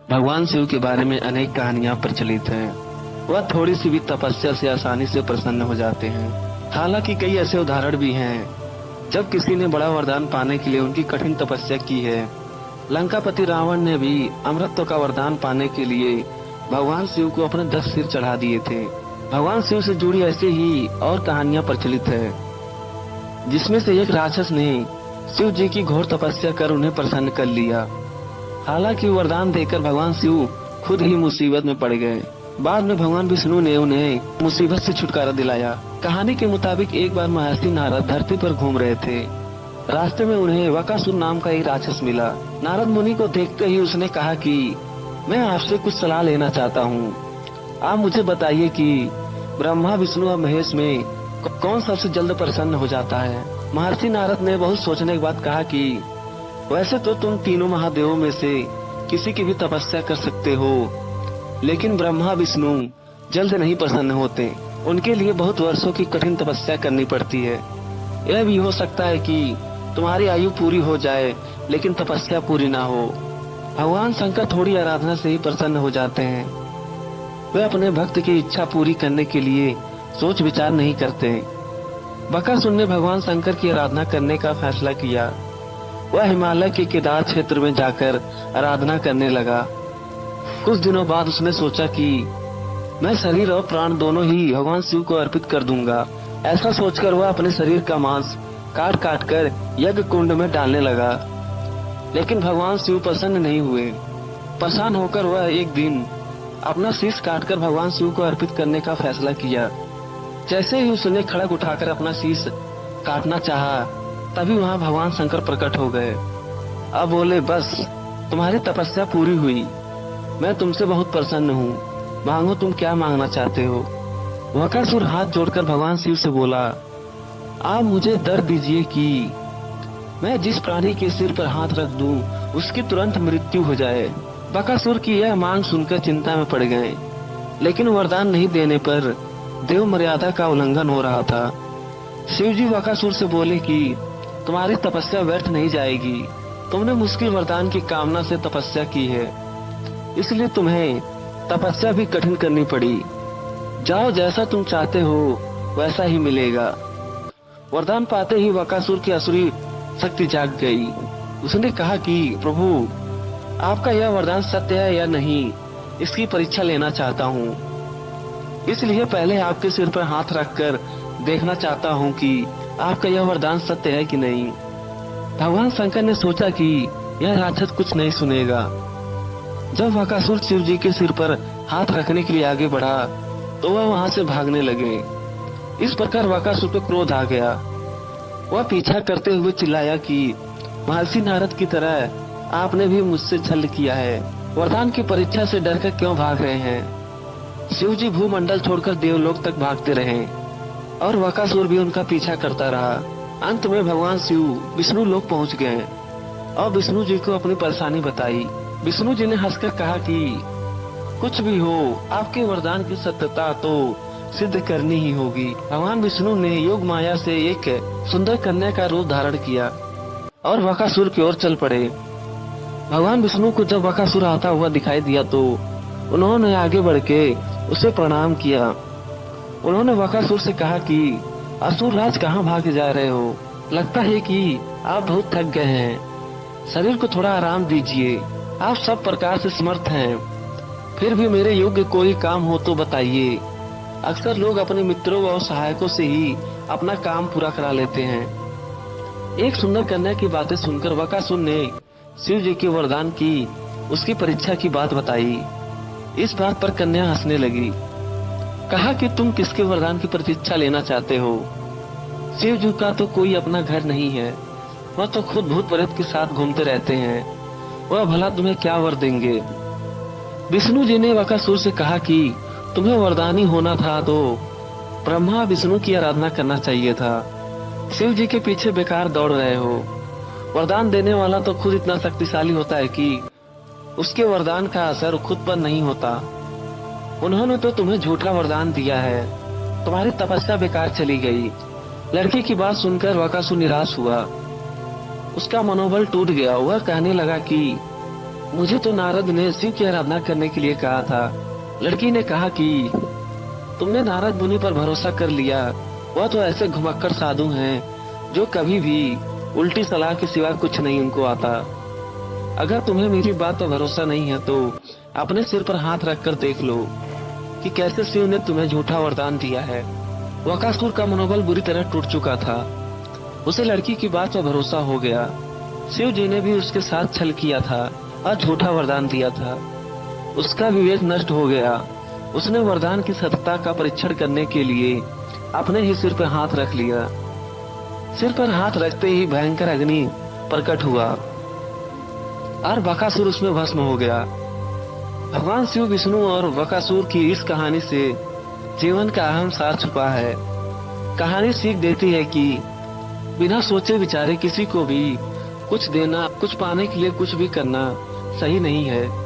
भगवान शिव के बारे में अनेक कहानियां प्रचलित हैं। वह थोड़ी सी भी तपस्या से आसानी से प्रसन्न हो जाते हैं। हालांकि कई ऐसे उदाहरण भी हैं जब किसी ने बड़ा वरदान पाने के लिए उनकी कठिन तपस्या की है। लंकापति रावण ने भी अमृतत्व का वरदान पाने के लिए भगवान शिव को अपने 10 सिर चढ़ा दिए थे। भगवान शिव से जुड़ी ऐसी ही और कहानियां प्रचलित है, जिसमें से एक राक्षस ने शिव जी की घोर तपस्या कर उन्हें प्रसन्न कर लिया। हालांकि वरदान देकर भगवान शिव खुद ही मुसीबत में पड़ गए। बाद में भगवान विष्णु ने उन्हें मुसीबत से छुटकारा दिलाया। कहानी के मुताबिक एक बार महर्षि नारद धरती पर घूम रहे थे। रास्ते में उन्हें वकासुर नाम का एक राक्षस मिला। नारद मुनि को देखते ही उसने कहा कि मैं आपसे कुछ सलाह लेना चाहता हूँ। आप मुझे बताइए कि ब्रह्मा, विष्णु और महेश में कौन सबसे जल्द प्रसन्न हो जाता है। महर्षि नारद ने बहुत सोचने के बाद कहा कि वैसे तो तुम तीनों महादेवों में से किसी की भी तपस्या कर सकते हो, लेकिन ब्रह्मा विष्णु जल्द नहीं प्रसन्न होते। उनके लिए बहुत वर्षों की कठिन तपस्या करनी पड़ती है। यह भी हो सकता है कि तुम्हारी आयु पूरी हो जाए लेकिन तपस्या पूरी ना हो। भगवान शंकर थोड़ी आराधना से ही प्रसन्न हो जाते हैं। वे अपने भक्त की इच्छा पूरी करने के लिए सोच विचार नहीं करते। बकासुर ने भगवान शंकर की आराधना करने का फैसला किया। वह हिमालय के केदार क्षेत्र में जाकर आराधना करने लगा। कुछ दिनों बाद उसने सोचा कि मैं शरीर और प्राण दोनों ही भगवान शिव को अर्पित कर दूंगा। ऐसा सोचकर वह अपने शरीर का मांस काट काट कर यज्ञ कुंड में डालने लगा, लेकिन भगवान शिव प्रसन्न नहीं हुए। परेशान होकर वह एक दिन अपना शीश काटकर भगवान शिव को अर्पित करने का फैसला किया। जैसे ही उसने खड़ग उठाकर अपना शीश काटना चाहा, तभी वहाँ भगवान शंकर प्रकट हो गए। अब बोले, बस तुम्हारी तपस्या पूरी हुई, मैं तुमसे बहुत प्रसन्न हूँ, मांगो तुम क्या मांगना चाहते हो। वकासुर हाथ जोड़कर भगवान शिव से बोला, आप मुझे दर दीजिए कि मैं जिस प्राणी के सिर पर हाथ रख दूं, उसकी तुरंत मृत्यु हो जाए। बकासुर की यह मांग सुनकर चिंता में पड़ गए, लेकिन वरदान नहीं देने पर देव मर्यादा का उल्लंघन हो रहा था। शिव जी बकासुर से बोले कि तुम्हारी तपस्या व्यर्थ नहीं जाएगी। तुमने मुश्किल वरदान की कामना से तपस्या की है, इसलिए तुम्हें तपस्या भी कठिन करनी पड़ी। जाओ, जैसा तुम चाहते हो वैसा ही मिलेगा। वरदान पाते ही बकासुर की असुरी शक्ति जाग गई। उसने कहा कि प्रभु, आपका यह वरदान सत्य है या नहीं, इसकी परीक्षा लेना चाहता हूँ। इसलिए पहले आपके सिर पर हाथ रखकर देखना चाहता हूँ कि आपका यह वरदान सत्य है कि नहीं। भगवान शंकर ने सोचा कि यह राक्षस कुछ नहीं सुनेगा। जब बकासुर शिव जी के सिर पर हाथ रखने के लिए आगे बढ़ा तो वह वहां से भागने लगे। इस प्रकार बकासुर को क्रोध आ गया। वह पीछा करते हुए चिल्लाया कि महर्षि नारद की तरह आपने भी मुझसे छल किया है। वरदान की परीक्षा से डरकर क्यों भाग रहे हैं। शिव जी भूमंडल छोड़कर देवलोक तक भागते रहे और बकासुर भी उनका पीछा करता रहा। अंत में भगवान शिव विष्णु लोक पहुंच गए और विष्णु जी को अपनी परेशानी बताई। विष्णु जी ने हंसकर कहा कि कुछ भी हो, आपके वरदान की सत्यता तो सिद्ध करनी ही होगी। भगवान विष्णु ने योग माया से एक सुंदर कन्या का रूप धारण किया और बकासुर की ओर चल पड़े। भगवान विष्णु को जब बकासुर आता हुआ दिखाई दिया तो उन्होंने आगे बढ़ के उसे प्रणाम किया। उन्होंने बकासुर से कहा कि असुर राज कहाँ भाग जा रहे हो, लगता है कि आप बहुत थक गए हैं, शरीर को थोड़ा आराम दीजिए। आप सब प्रकार से समर्थ हैं, फिर भी मेरे योग्य कोई काम हो तो बताइए। अक्सर लोग अपने मित्रों और सहायकों से ही अपना काम पूरा करा लेते हैं। एक सुंदर कन्या की बातें सुनकर बकासुर ने शिव जी के वरदान की उसकी परीक्षा की बात बताई। इस बात पर कन्या हंसने लगी। कहा कि तुम किसके वरदान की प्रतीक्षा लेना चाहते हो। शिव जी का तो कोई अपना घर नहीं है, वह तो खुद भूत प्रेत के साथ घूमते रहते हैं, वह भला तुम्हें क्या वर देंगे। विष्णु जी ने बकासुर से कहा कि तुम्हें वरदानी होना था तो ब्रह्मा विष्णु की आराधना करना चाहिए था। शिव जी के पीछे बेकार दौड़ रहे हो। वरदान देने वाला तो खुद इतना शक्तिशाली होता है कि उसके वरदान का असर खुद पर नहीं होता। उन्होंने तो तुम्हें झूठा वरदान दिया है, तुम्हारी तपस्या बेकार चली गई। लड़की की बात सुनकर बकासुर निराश हुआ, उसका मनोबल टूट गया। वह कहने लगा कि मुझे तो नारद ने शिव की आराधना करने के लिए कहा था। लड़की ने कहा कि तुमने नारद मुनि पर भरोसा कर लिया। वह तो ऐसे घुमक्कड़ साधु हैं जो कभी भी उल्टी सलाह के सिवा कुछ नहीं उनको आता। अगर तुम्हें मेरी बात पर भरोसा नहीं है तो अपने सिर पर हाथ रखकर देख लो कि कैसे शिव ने तुम्हें झूठा वरदान दिया है। बकासुर का मनोबल बुरी तरह टूट चुका था। उसे लड़की की बात पर भरोसा हो गया। शिव जी ने भी उसके साथ छल किया था और झूठा वरदान दिया था। उसका विवेक नष्ट हो गया। उसने वरदान की सत्यता का परीक्षण करने के लिए अपने ही सिर पर हाथ रख लिया। सिर पर हाथ रखते ही भयंकर अग्नि प्रकट हुआ और बकासुर उसमें भस्म हो गया। भगवान शिव, विष्णु और बकासुर की इस कहानी से जीवन का अहम सार छुपा है। कहानी सीख देती है कि बिना सोचे विचारे किसी को भी कुछ देना, कुछ पाने के लिए कुछ भी करना सही नहीं है।